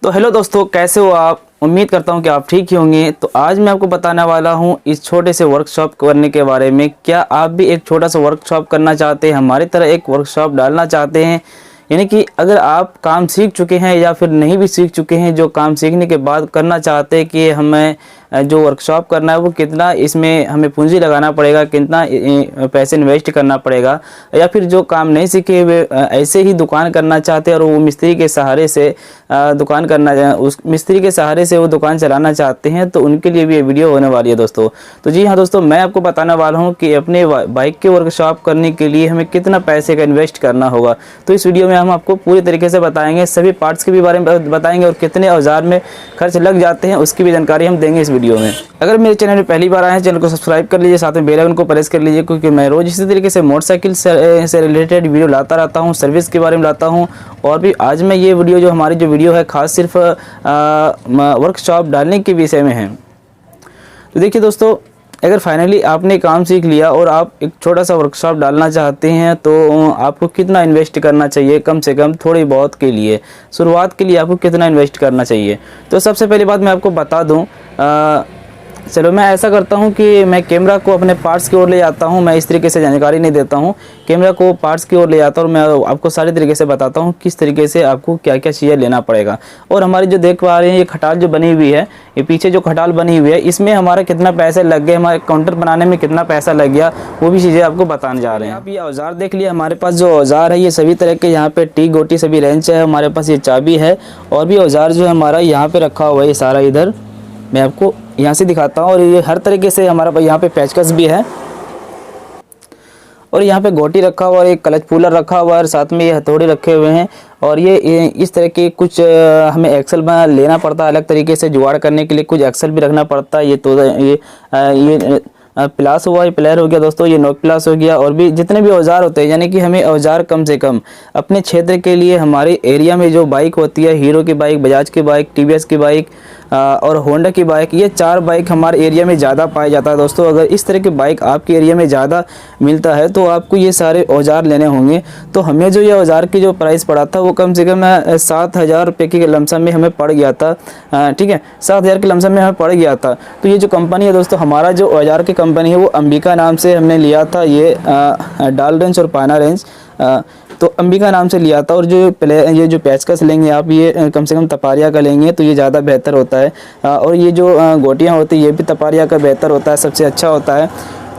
तो हेलो दोस्तों, कैसे हो आप। उम्मीद करता हूं कि आप ठीक ही होंगे। तो आज मैं आपको बताने वाला हूं इस छोटे से वर्कशॉप करने के बारे में। क्या आप भी एक छोटा सा वर्कशॉप करना चाहते हैं, हमारी तरह एक वर्कशॉप डालना चाहते हैं। यानी कि अगर आप काम सीख चुके हैं या फिर नहीं भी सीख चुके हैं, जो काम सीखने के बाद करना चाहते हैं कि हमें जो वर्कशॉप करना है वो कितना इसमें हमें पूंजी लगाना पड़ेगा, कितना पैसे इन्वेस्ट करना पड़ेगा, या फिर जो काम नहीं सीखे हुए ऐसे ही दुकान करना चाहते हैं और वो मिस्त्री के सहारे से दुकान करना, उस मिस्त्री के सहारे से वो दुकान चलाना चाहते हैं, तो उनके लिए भी ये वीडियो होने वाली है दोस्तों। तो जी हाँ दोस्तों, मैं आपको बताने वाला हूँ कि अपने बाइक के वर्कशॉप करने के लिए हमें कितना पैसे का इन्वेस्ट करना होगा। तो इस वीडियो में हम आपको पूरी तरीके से बताएंगे, सभी पार्ट्स के भी बारे में बताएंगे और कितने औजार में खर्च लग जाते हैं उसकी भी जानकारी हम देंगे इस वीडियो में। अगर मेरे चैनल में पहली बार आए हैं, चैनल को सब्सक्राइब कर लीजिए, साथ में बेल आइकन को प्रेस कर लीजिए, क्योंकि मैं रोज इसी तरीके से मोटरसाइकिल से रिलेटेड वीडियो लाता रहता हूं, सर्विस के बारे में लाता हूं। और भी आज मैं ये वीडियो जो हमारी जो वीडियो है खास सिर्फ वर्कशॉप डालने के विषय में है। तो देखिए दोस्तों, अगर फाइनली आपने काम सीख लिया और आप एक छोटा सा वर्कशॉप डालना चाहते हैं तो आपको कितना इन्वेस्ट करना चाहिए, कम से कम थोड़ी बहुत के लिए, शुरुआत के लिए आपको कितना इन्वेस्ट करना चाहिए। तो सबसे पहली बात मैं आपको बता दूं, चलो मैं ऐसा करता हूं कि मैं कैमरा को अपने पार्ट्स की ओर ले जाता हूं। मैं इस तरीके से जानकारी नहीं देता हूं, कैमरा को पार्ट्स की ओर ले जाता हूं और मैं आपको सारे तरीके से बताता हूं किस तरीके से आपको क्या क्या चीज़ें लेना पड़ेगा। और हमारी जो देख पा रहे हैं ये खटाल जो बनी हुई है, ये पीछे जो खटाल बनी हुई है, इसमें हमारा कितना पैसे लग गए, हमारे काउंटर बनाने में कितना पैसा लग गया, वो भी चीज़ें आपको बताने जा रहे हैं। आप ये औजार देख लिए, हमारे पास जो औजार है ये सभी तरह के, यहाँ पे टी गोटी सभी रेंच है, हमारे पास ये चाबी है और भी औजार जो है हमारा यहाँ पे रखा हुआ है। ये सारा इधर मैं आपको यहाँ से दिखाता हूँ। और ये हर तरीके से हमारा यहाँ पे पेचकस भी है और यहाँ पे गोटी रखा हुआ है, एक क्लच पुलर रखा हुआ है और साथ में ये हथौड़े रखे हुए हैं। और ये इस तरह के कुछ हमें एक्सल लेना पड़ता है अलग तरीके से जुगाड़ करने के लिए, कुछ एक्सल भी रखना पड़ता है। ये प्लास हुआ, ये प्लेयर हो गया दोस्तों, ये नोक प्लास हो गया। और भी जितने भी औजार होते हैं, यानी कि हमें औजार कम से कम अपने क्षेत्र के लिए, हमारे एरिया में जो बाइक होती है, हीरो की बाइक, बजाज की बाइक, टीवीएस की बाइक और होंडा की बाइक, ये 4 बाइक हमारे एरिया में ज़्यादा पाया जाता है दोस्तों। अगर इस तरह की बाइक आपके एरिया में ज़्यादा मिलता है तो आपको ये सारे औजार लेने होंगे। तो हमें जो ये औजार की जो प्राइस पड़ा था वो कम से कम 7,000 रुपये की लमसम में हमें पड़ गया था। ठीक है, 7,000 की लमसम में हमें पड़ गया था। तो ये जो कंपनी है दोस्तों, हमारा जो औजार की कंपनी है वो अंबिका नाम से हमने लिया था। ये डाल रेंज और पाना रेंज, तो अंबिका नाम से लिया था। और ये जो पेचकस लेंगे आप, ये कम से कम तपारिया का लेंगे तो ये ज़्यादा बेहतर होता है। और ये जो गोटियाँ होती है ये भी तपारिया का बेहतर होता है, सबसे अच्छा होता है।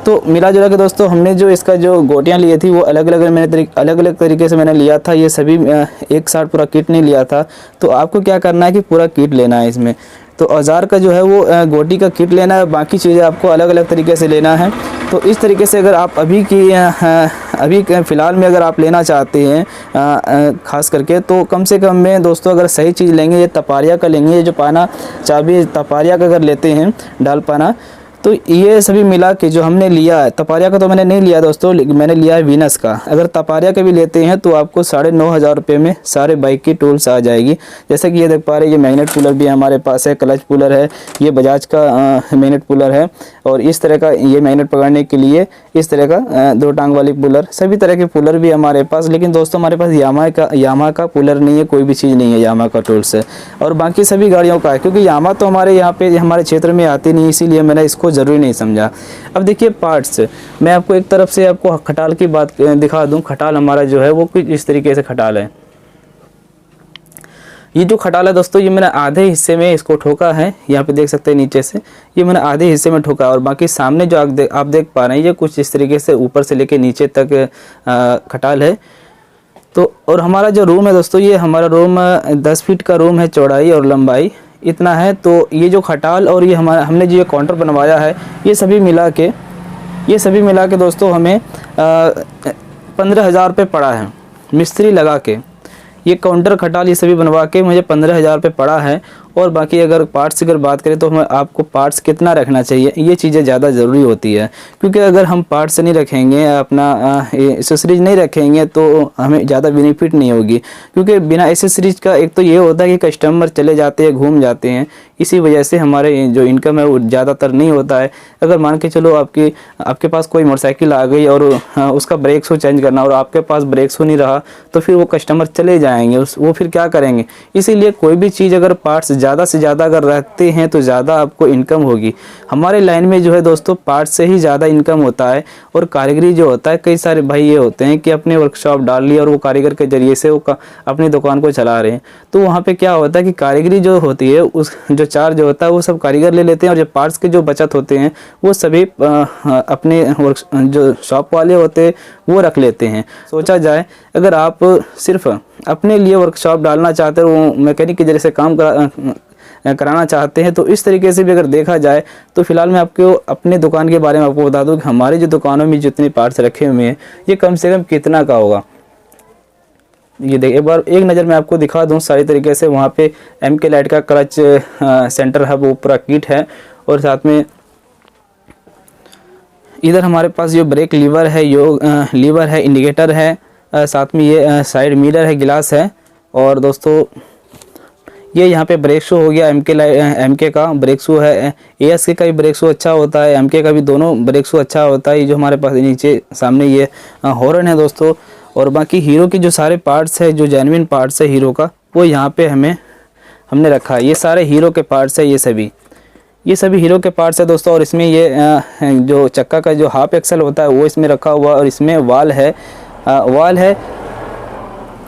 तो मिला जुला के दोस्तों, हमने जो इसका जो गोटियाँ ली थी वो अलग अलग तरीके से मैंने लिया था। ये सभी एक साथ पूरा किट नहीं लिया था। तो आपको क्या करना है कि पूरा किट लेना है इसमें। तो औजार का जो है वो गोटी का किट लेना है, बाकी चीज़ें आपको अलग अलग तरीके से लेना है। तो इस तरीके से अगर आप अभी फ़िलहाल में अगर आप लेना चाहते हैं ख़ास करके, तो कम से कम में दोस्तों अगर सही चीज़ लेंगे, ये तपारिया का लेंगे, ये जो पाना चाबी तपारिया का अगर लेते हैं, डाल पाना, तो ये सभी मिला के जो हमने लिया है, तपारिया का तो मैंने नहीं लिया दोस्तों, मैंने लिया है वीनस का। अगर तपारिया का भी लेते हैं तो आपको 9,500 रुपये में सारे बाइक की टूल्स आ जाएगी। जैसे कि ये देख पा रहे हैं, ये मैग्नेट पुलर भी हमारे पास है, क्लच पुलर है, ये बजाज का मैग्नेट पुलर है। और इस तरह का ये मैग्नेट पकड़ने के लिए इस तरह का 2 टांग वाली पुलर, सभी तरह के पुलर भी हमारे पास। लेकिन दोस्तों हमारे पास यामा का पुलर नहीं है, कोई भी चीज़ नहीं है यामा का टूल्स है। और बाकी सभी गाड़ियों का है, क्योंकि यामा तो हमारे यहाँ पे हमारे क्षेत्र में आती नहीं, इसीलिए मैंने इसको ज़रूरी नहीं समझा। अब देखिए पार्ट्स, मैं आपको एक तरफ से आपको खटाल की बात दिखा दूं। खटाल हमारा जो है वो कुछ इस तरीके से खटाल है। ये जो खटाल है दोस्तों, ये मैंने आधे हिस्से में इसको ठोका है, यहाँ पे देख सकते हैं नीचे से, ये मैंने आधे हिस्से में ठोका। और बाकी सामने जो आप देख पा रहे हैं, ये कुछ इस तरीके से ऊपर से लेके नीचे तक खटाल है। तो और हमारा जो रूम है दोस्तों, ये हमारा रूम 10 फीट का रूम है, चौड़ाई और लंबाई इतना है। तो ये जो खटाल और ये हमने जो ये काउंटर बनवाया है, ये सभी मिला के दोस्तों हमें 15,000 रुपये पड़ा है मिस्त्री लगा के। ये काउंटर खटाल ये सभी बनवा के मुझे 15,000 रुपये पड़ा है। और बाकी अगर पार्ट्स की अगर बात करें तो हमें आपको पार्ट्स कितना रखना चाहिए, ये चीज़ें ज़्यादा ज़रूरी होती है। क्योंकि अगर हम पार्ट्स नहीं रखेंगे, अपना एसेसरीज नहीं रखेंगे, तो हमें ज़्यादा बेनिफिट नहीं होगी। क्योंकि बिना एसेसरीज का एक तो ये होता है कि कस्टमर चले जाते हैं, घूम जाते हैं, इसी वजह से हमारे जो इनकम है वो ज़्यादातर नहीं होता है। अगर मान के चलो आपके पास कोई मोटरसाइकिल आ गई और उसका ब्रेक शू चेंज करना और आपके पास ब्रेक शू नहीं रहा, तो फिर वो कस्टमर चले जाएंगे। आएंगे, वो फिर क्या करेंगे। इसीलिए कोई भी चीज़ अगर पार्ट्स ज़्यादा से ज़्यादा अगर रखते हैं तो ज़्यादा आपको इनकम होगी। हमारे लाइन में जो है दोस्तों पार्ट्स से ही ज़्यादा इनकम होता है। और कारीगरी जो होता है, कई सारे भाई ये होते हैं कि अपने वर्कशॉप डाल लिया और वो कारीगर के ज़रिए से वो अपनी दुकान को चला रहे हैं। तो वहाँ पे क्या होता है कि कारीगरी जो होती है उस जो चार्ज होता है वो सब कारीगर ले लेते हैं, और जो पार्ट्स के जो बचत होते हैं वो सभी अपने जो शॉप वाले होते हैं वो रख लेते हैं। सोचा जाए अगर आप सिर्फ अपने लिए वर्कशॉप डालना चाहते हो, वो मैकेनिक के जरिए से काम कराना चाहते हैं, तो इस तरीके से भी अगर देखा जाए तो फिलहाल मैं आपको अपने दुकान के बारे में आपको बता दूं कि हमारी जो दुकानों में जितने पार्ट्स रखे हुए हैं ये कम से कम कितना का होगा। ये देखिए, एक बार एक नज़र मैं आपको दिखा दूं सारी तरीके से। वहाँ पे MK लाइट का क्लच सेंटर है, वो पूरा किट है, और साथ में इधर हमारे पास जो ब्रेक लीवर है, लीवर है, इंडिकेटर है, साथ में ये साइड मिरर है, गिलास है। और दोस्तों ये यहाँ पे ब्रेक शू हो गया, MK का ब्रेक शू है, ASK का भी ब्रेक शू अच्छा होता है, MK का भी, दोनों ब्रेक शू अच्छा होता है। ये जो हमारे पास नीचे सामने ये हॉर्न है दोस्तों। और बाकी हीरो की जो सारे पार्ट्स है, जो जेन्युइन पार्ट्स है हीरो का, वो यहाँ पे हमने रखा है। ये सारे हीरो के पार्ट्स है, ये सभी हीरो के पार्ट्स है दोस्तों। और इसमें ये जो चक्का का जो हाफ एक्सल होता है वो इसमें रखा हुआ, और इसमें वाल है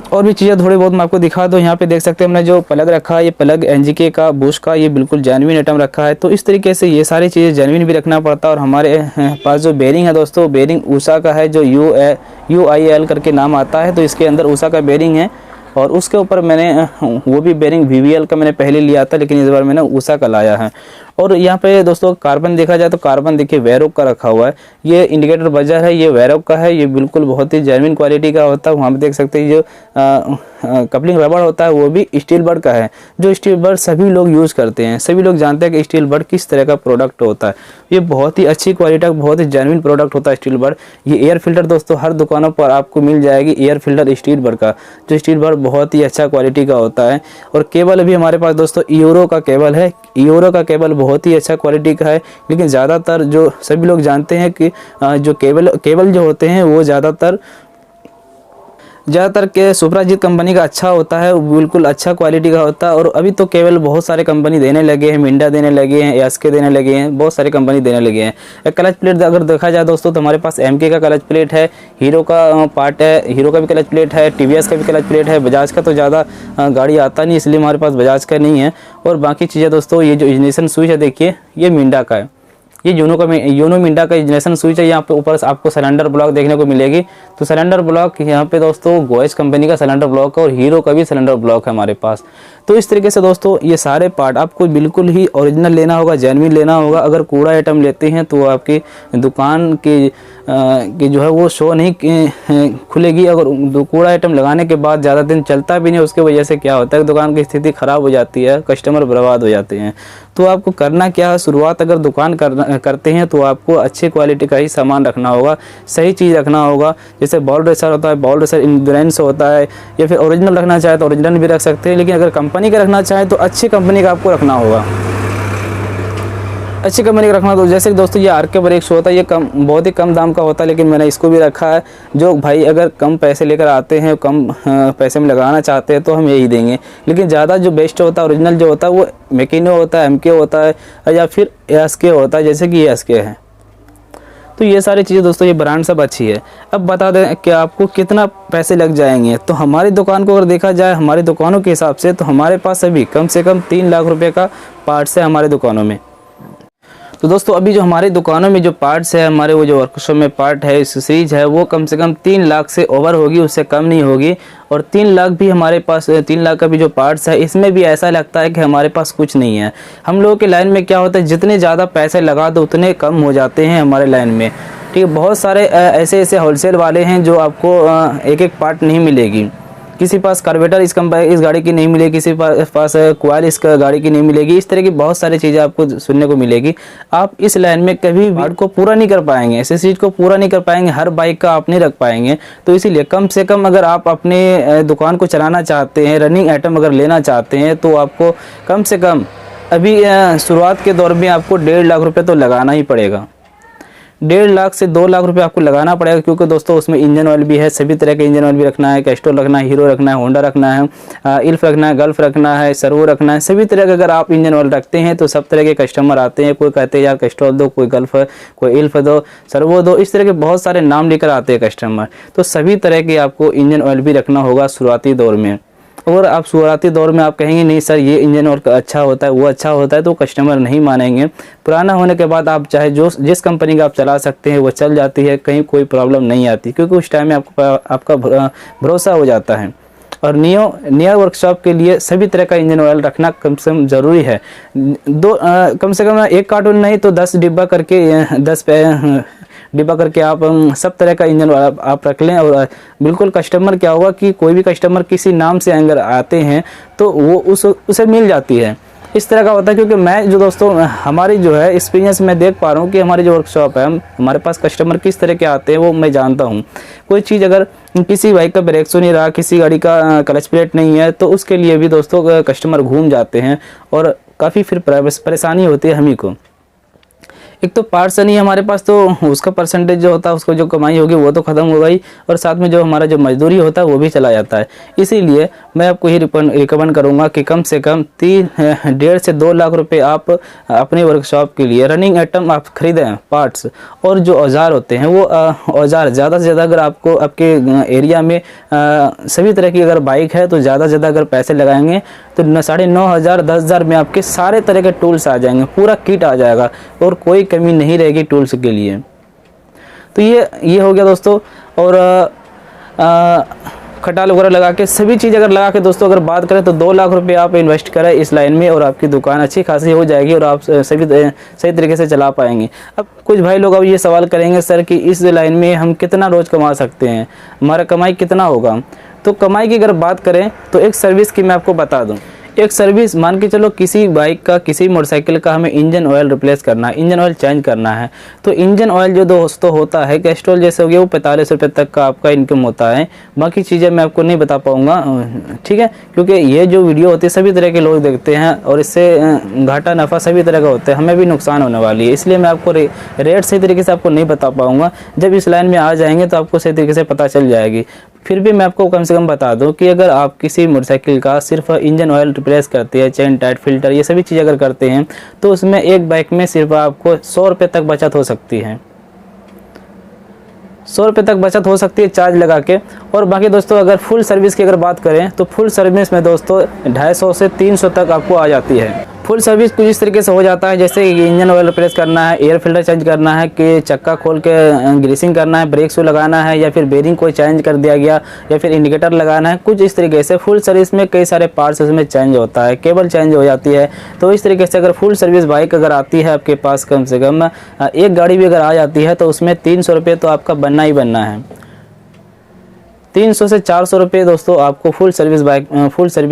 और भी चीज़ें थोड़ी बहुत मैं आपको दिखा दूँ। यहाँ पे देख सकते हैं हमने जो प्लग रखा है, ये प्लग NGK का, बुश का, ये बिल्कुल जेन्युइन आइटम रखा है। तो इस तरीके से ये सारी चीज़ें जेन्युइन भी रखना पड़ता है। और हमारे पास जो बेरिंग है दोस्तों, बेरिंग उषा का है, जो UIL करके नाम आता है। तो इसके अंदर उषा का बेरिंग है, और उसके ऊपर मैंने वो भी बेरिंग VVL का मैंने पहले लिया था, लेकिन इस बार मैंने उषा का लाया है। और यहाँ पे दोस्तों कार्बन देखा जाए तो कार्बन देखिए वेरोक का रखा हुआ है। ये इंडिकेटर बजर है, ये वेरोक का है, ये बिल्कुल बहुत ही जेन्युइन क्वालिटी का होता है। वहाँ पे देख सकते हैं जो कपलिंग रबड़ होता है वो भी स्टील बड का है, जो स्टील बड सभी लोग यूज़ करते हैं। सभी लोग जानते हैं कि स्टील बड किस तरह का प्रोडक्ट होता है। ये बहुत ही अच्छी क्वालिटी का, बहुत ही जेन्युइन प्रोडक्ट होता है स्टील बड। ये एयर फिल्टर दोस्तों हर दुकानों पर आपको मिल जाएगी, एयर फिल्टर स्टील बड का, जो स्टील बड बहुत ही अच्छा क्वालिटी का होता है। और केबल भी हमारे पास दोस्तों ईरो का केबल है। ईरो का केबल बहुत ही अच्छा क्वालिटी का है, लेकिन ज़्यादातर जो सभी लोग जानते हैं कि जो केबल जो होते हैं वो ज़्यादातर के सुपराजीत कंपनी का अच्छा होता है, वो बिल्कुल अच्छा क्वालिटी का होता है। और अभी तो केबल बहुत सारे कंपनी देने लगे हैं, मिंडा देने लगे हैं, ASK देने लगे हैं, बहुत सारे कंपनी देने लगे हैं। क्लच प्लेट अगर देखा जाए दोस्तों तो हमारे पास MK का क्लच प्लेट है, हीरो का पार्ट है, हीरो का भी क्लच प्लेट है, TVS का भी क्लच प्लेट है। बजाज का तो ज़्यादा गाड़ी आता नहीं, इसलिए हमारे पास बजाज का नहीं है। और बाकी चीज़ें दोस्तों, ये जो इग्निशन स्विच है देखिए, ये मिंडा का है, ये यूनो मिंडा का इग्निशन स्विच है। यहाँ पे ऊपर आपको सिलेंडर ब्लॉक देखने को मिलेगी। तो सिलेंडर ब्लॉक यहाँ पे दोस्तों गोएज कंपनी का सिलेंडर ब्लॉक है, और हीरो का भी सिलेंडर ब्लॉक है हमारे पास। तो इस तरीके से दोस्तों ये सारे पार्ट आपको बिल्कुल ही ओरिजिनल लेना होगा, जेन्युइन लेना होगा। अगर कूड़ा आइटम लेते हैं तो आपकी दुकान की जो है वो शो नहीं खुलेगी। अगर कूड़ा आइटम लगाने के बाद ज़्यादा दिन चलता भी नहीं, उसके वजह से क्या होता है दुकान की स्थिति ख़राब हो जाती है, कस्टमर बर्बाद हो जाते हैं। तो आपको करना क्या है, शुरुआत अगर दुकान करते हैं तो आपको अच्छी क्वालिटी का ही सामान रखना होगा, सही चीज़ रखना होगा। जैसे बॉल रेसर होता है, बॉल रेसर इंड्योरेंस होता है, या फिर ओरिजिनल रखना चाहे तो ओरिजिनल भी रख सकते हैं। लेकिन अगर कंपनी का रखना चाहे तो अच्छी कंपनी का आपको रखना होगा, अच्छी कंपनी का रखना। तो जैसे कि दोस्तों ये RK ब्रेक शू होता है, ये बहुत ही कम दाम का होता है, लेकिन मैंने इसको भी रखा है। जो भाई अगर कम पैसे लेकर आते हैं, कम पैसे में लगाना चाहते हैं तो हम यही देंगे। लेकिन ज़्यादा जो बेस्ट होता है, ओरिजिनल जो होता है वो मैकिनो होता है, MK होता है, या फिर ASK होता है, जैसे कि ASK है। तो ये सारी चीज़ें दोस्तों, ये ब्रांड सब अच्छी है। अब बता दें कि आपको कितना पैसे लग जाएंगे। तो हमारी दुकान को अगर देखा जाए, हमारी दुकानों के हिसाब से, तो हमारे पास अभी कम से कम 3 लाख रुपए का पार्ट्स है हमारी दुकानों में। तो दोस्तों अभी जो हमारी दुकानों में जो पार्ट्स है, हमारे वो जो वर्कशॉप में पार्ट है, सीरीज है, वो कम से कम 3 लाख से ओवर होगी, उससे कम नहीं होगी। और 3 लाख भी हमारे पास, 3 लाख का भी जो पार्ट्स है, इसमें भी ऐसा लगता है कि हमारे पास कुछ नहीं है। हम लोगों के लाइन में क्या होता है, जितने ज़्यादा पैसे लगा दो उतने कम हो जाते हैं हमारे लाइन में। ठीक है, बहुत सारे ऐसे होलसेल वाले हैं जो आपको एक एक पार्ट नहीं मिलेगी। किसी पास कार्बोरेटर इस गाड़ी की नहीं मिलेगी, किसी पास कोयल इस गाड़ी की नहीं मिलेगी। इस तरह की बहुत सारी चीज़ें आपको सुनने को मिलेगी। आप इस लाइन में कभी पार्ट को पूरा नहीं कर पाएंगे, ऐसी चीज़ को पूरा नहीं कर पाएंगे, हर बाइक का आप नहीं रख पाएंगे। तो इसीलिए कम से कम अगर आप अपने दुकान को चलाना चाहते हैं, रनिंग आइटम अगर लेना चाहते हैं, तो आपको कम से कम अभी शुरुआत के दौर में आपको 1.5 लाख रुपये तो लगाना ही पड़ेगा। 1.5 लाख से 2 लाख रुपए आपको लगाना पड़ेगा, क्योंकि दोस्तों उसमें इंजन ऑयल भी है, सभी तरह के इंजन ऑयल भी रखना है, कैस्ट्रॉल रखना है, हीरो रखना है, होंडा रखना है, इल्फ रखना है, गल्फ रखना है, सर्वो रखना है। सभी तरह के अगर आप इंजन ऑयल रखते हैं तो सब तरह के कस्टमर आते हैं, कोई कहते हैं यार कैस्ट्रॉल दो, कोई गल्फ, कोई इल्फ दो, सर्वो दो, इस तरह के बहुत सारे नाम लेकर आते हैं कस्टमर। तो सभी तरह के आपको इंजन ऑयल भी रखना होगा शुरुआती दौर में। और आप शुरुआती दौर में आप कहेंगे नहीं सर ये इंजन ऑयल अच्छा होता है, वो अच्छा होता है, तो कस्टमर नहीं मानेंगे। पुराना होने के बाद आप चाहे जिस कंपनी का आप चला सकते हैं वो चल जाती है, कहीं कोई प्रॉब्लम नहीं आती, क्योंकि उस टाइम में आपका भरोसा हो जाता है। और नियो वर्कशॉप के लिए सभी तरह का इंजन ऑयल रखना कम से कम ज़रूरी है। कम से कम 1 कार्टून नहीं तो 10 डिब्बा करके 10 डिब्बा करके आप सब तरह का इंजन ऑयल आप रख लें। और बिल्कुल कस्टमर क्या होगा कि कोई भी कस्टमर किसी नाम से अगर आते हैं तो वो उसे मिल जाती है, इस तरह का होता है। क्योंकि मैं जो दोस्तों हमारी जो है एक्सपीरियंस में देख पा रहा हूँ कि हमारी जो वर्कशॉप है, हमारे पास कस्टमर किस तरह के आते हैं वो मैं जानता हूँ। कोई चीज़ अगर किसी बाइक का ब्रेक शो नहीं रहा, किसी गाड़ी का क्लच प्लेट नहीं है, तो उसके लिए भी दोस्तों कस्टमर घूम जाते हैं और काफ़ी फिर परेशानी होती है हम ही को। एक तो पार्ट्स नहीं हमारे पास, तो उसका परसेंटेज जो होता है, उसको जो कमाई होगी वो तो ख़त्म हो गई, और साथ में जो हमारा जो मजदूरी होता है वो भी चला जाता है। इसीलिए मैं आपको ही रिकमेंड करूंगा कि कम से कम 1.5 से 2 लाख रुपए आप अपने वर्कशॉप के लिए रनिंग आइटम आप खरीदें, पार्ट्स और जो औजार होते हैं वो औजार ज़्यादा से ज़्यादा अगर आपको आपके एरिया में सभी तरह की अगर बाइक है तो ज़्यादा से ज़्यादा अगर पैसे लगाएंगे तो 9,500 10,000 में आपके सारे तरह के टूल्स आ जाएंगे, पूरा किट आ जाएगा और कोई कमी नहीं रहेगी टूल्स के लिए। तो ये हो गया दोस्तों। और खटाल वगैरह लगा के सभी चीज़ अगर लगा के दोस्तों अगर बात करें तो 2 लाख रुपए आप इन्वेस्ट करें इस लाइन में और आपकी दुकान अच्छी खासी हो जाएगी और आप सही तरीके से चला पाएंगे। अब कुछ भाई लोग अब ये सवाल करेंगे सर कि इस लाइन में हम कितना रोज़ कमा सकते हैं, हमारा कमाई कितना होगा। तो कमाई की अगर बात करें तो एक सर्विस की मैं आपको बता दूं। एक सर्विस मान के चलो किसी बाइक का किसी मोटरसाइकिल का हमें इंजन ऑयल रिप्लेस करना है, इंजन ऑयल चेंज करना है, तो इंजन ऑयल जो दोस्तों होता है कैस्ट्रॉल जैसे हो गया वो 45 रुपये तक का आपका इनकम होता है। बाकी चीज़ें मैं आपको नहीं बता पाऊँगा, ठीक है, क्योंकि ये जो वीडियो होती है सभी तरह के लोग देखते हैं और इससे घाटा नफ़ा सभी तरह का होता है, हमें भी नुकसान होने वाली है, इसलिए मैं आपको रेट सही तरीके से आपको नहीं बता पाऊँगा। जब इस लाइन में आ जाएंगे तो आपको सही तरीके से पता चल जाएगी। फिर भी मैं आपको कम से कम बता दूं कि अगर आप किसी मोटरसाइकिल का सिर्फ इंजन ऑयल रिप्लेस करते हैं, चेन टाइट फिल्टर ये सभी चीज़ अगर करते हैं तो उसमें एक बाइक में सिर्फ आपको 100 रुपये तक बचत हो सकती है, 100 रुपये तक बचत हो सकती है चार्ज लगा के। और बाकी दोस्तों अगर फुल सर्विस की अगर बात करें तो फुल सर्विस में दोस्तों 250 से 300 तक आपको आ जाती है। फुल सर्विस कुछ इस तरीके से हो जाता है जैसे इंजन ऑयल रिप्लेस करना है, एयर फिल्टर चेंज करना है, कि चक्का खोल के ग्रीसिंग करना है, ब्रेक शू लगाना है, या फिर बेरिंग कोई चेंज कर दिया गया, या फिर इंडिकेटर लगाना है, कुछ इस तरीके से फुल सर्विस में कई सारे पार्ट्स उसमें चेंज होता है, केबल चेंज हो जाती है। तो इस तरीके से अगर फुल सर्विस बाइक अगर आती है आपके पास, कम से कम एक गाड़ी भी अगर आ जाती है तो उसमें 300 रुपये तो आपका बनना ही बनना है। 300 से 400 रुपये दोस्तों आपको फुल सर्विस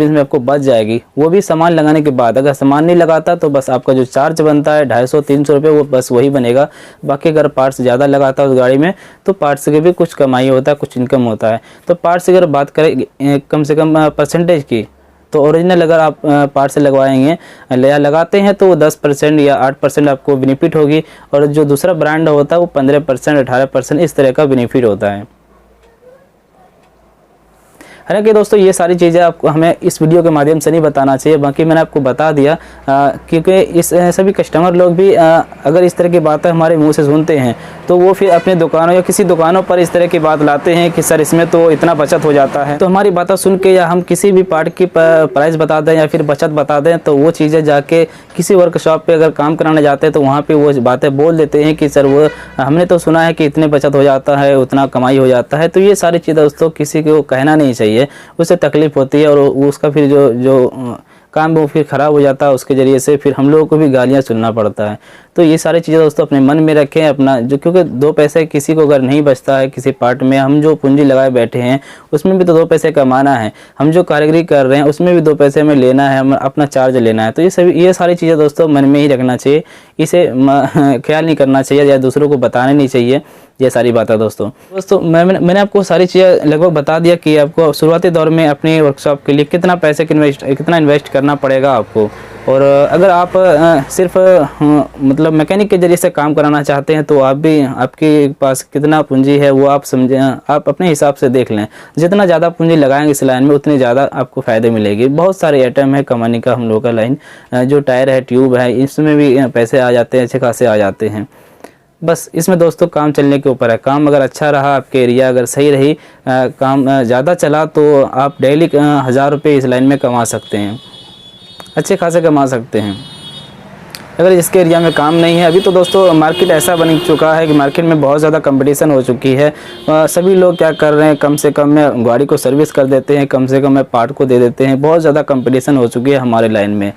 में आपको बच जाएगी, वो भी सामान लगाने के बाद। अगर सामान नहीं लगाता तो बस आपका जो चार्ज बनता है 250-300 रुपये वो बस वही बनेगा। बाकी अगर पार्ट्स ज़्यादा लगाता है उस गाड़ी में तो पार्ट्स के भी कुछ कमाई होता है, कुछ इनकम होता है। तो पार्ट्स की अगर बात करें कम से कम परसेंटेज की, तो ओरिजिनल अगर आप पार्ट से लगवाएंगे या लगाते हैं तो 10% या 8% आपको बेनिफिट होगी, और जो दूसरा ब्रांड होता है वो 15% 18% इस तरह का बेनिफिट होता है। हालांकि दोस्तों ये सारी चीज़ें आपको हमें इस वीडियो के माध्यम से नहीं बताना चाहिए, बाकी मैंने आपको बता दिया क्योंकि इस सभी कस्टमर लोग भी अगर इस तरह की बातें हमारे मुंह से सुनते हैं तो वो फिर अपने दुकानों या किसी दुकानों पर इस तरह की बात लाते हैं कि सर इसमें तो इतना बचत हो जाता है। तो हमारी बातें सुन के या हम किसी भी पार्ट की प्राइस बता दें या फिर बचत बता दें तो वो चीज़ें जाके किसी वर्कशॉप पे अगर काम कराने जाते हैं तो वहाँ पे वो बातें बोल देते हैं कि सर वो हमने तो सुना है कि इतने बचत हो जाता है, उतना कमाई हो जाता है। तो ये सारी चीज़ें दोस्तों किसी को कहना नहीं चाहिए, उससे तकलीफ होती है और उसका फिर जो काम वो फिर ख़राब हो जाता है, उसके ज़रिए से फिर हम लोगों को भी गालियाँ सुनना पड़ता है। तो ये सारी चीज़ें दोस्तों अपने मन में रखें अपना, जो क्योंकि 2 पैसे किसी को अगर नहीं बचता है किसी पार्ट में, हम जो पूंजी लगाए बैठे हैं उसमें भी तो 2 पैसे कमाना है, हम जो कारीगरी कर रहे हैं उसमें भी 2 पैसे हमें लेना है, हम अपना चार्ज लेना है। तो ये सारी चीज़ें दोस्तों मन में ही रखना चाहिए, इसे ख्याल नहीं करना चाहिए या दूसरों को बताना नहीं चाहिए ये सारी बातें। दोस्तों मैंने आपको सारी चीज़ें लगभग बता दिया कि आपको शुरुआती दौर में अपने वर्कशॉप के लिए कितना इन्वेस्ट करना पड़ेगा आपको। और अगर आप सिर्फ मतलब मैकेनिक के ज़रिए से काम कराना चाहते हैं तो आप भी, आपके पास कितना पूंजी है वो आप समझें, आप अपने हिसाब से देख लें। जितना ज़्यादा पूंजी लगाएंगे इस लाइन में उतनी ज़्यादा आपको फ़ायदे मिलेगी। बहुत सारे आइटम है कमाने का हम लोग का लाइन, जो टायर है, ट्यूब है, इसमें भी पैसे आ जाते हैं, अच्छे खासे आ जाते हैं। बस इसमें दोस्तों काम चलने के ऊपर है। काम अगर अच्छा रहा, आपके एरिया अगर सही रही, काम ज़्यादा चला तो आप डेली 1000 रुपये इस लाइन में कमा सकते हैं, अच्छे खासे कमा सकते हैं। अगर इसके एरिया में काम नहीं है, अभी तो दोस्तों मार्केट ऐसा बन चुका है कि मार्केट में बहुत ज़्यादा कंपटीशन हो चुकी है। सभी लोग क्या कर रहे हैं, कम से कम में गाड़ी को सर्विस कर देते हैं, कम से कम में पार्ट को दे देते हैं। बहुत ज़्यादा कंपटीशन हो चुकी है हमारे लाइन में।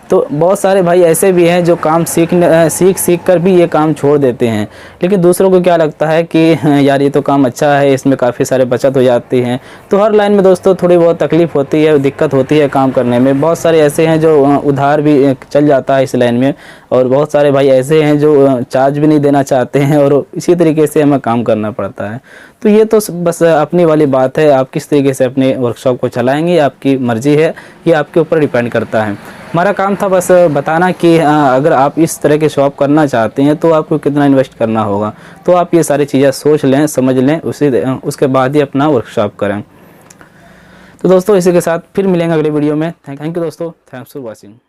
तो बहुत सारे भाई ऐसे भी हैं जो काम सीख कर भी ये काम छोड़ देते हैं। लेकिन दूसरों को क्या लगता है कि यार ये तो काम अच्छा है, इसमें काफ़ी सारे बचत हो जाती हैं। तो हर लाइन में दोस्तों थोड़ी बहुत तकलीफ़ होती है, दिक्कत होती है काम करने में। बहुत सारे ऐसे हैं जो उधार भी चल जाता है इस लाइन में, और बहुत सारे भाई ऐसे हैं जो चार्ज भी नहीं देना चाहते हैं, और इसी तरीके से हमें काम करना पड़ता है। तो ये तो बस अपनी वाली बात है, आप किस तरीके से अपने वर्कशॉप को चलाएंगे आपकी मर्ज़ी है, ये आपके ऊपर डिपेंड करता है। हमारा काम था बस बताना कि अगर आप इस तरह के शॉप करना चाहते हैं तो आपको कितना इन्वेस्ट करना होगा। तो आप ये सारी चीज़ें सोच लें, समझ लें, उसके बाद ही अपना वर्कशॉप करें। तो दोस्तों इसी के साथ फिर मिलेंगे अगले वीडियो में। थैंक यू दोस्तों, थैंक्स फॉर वॉचिंग।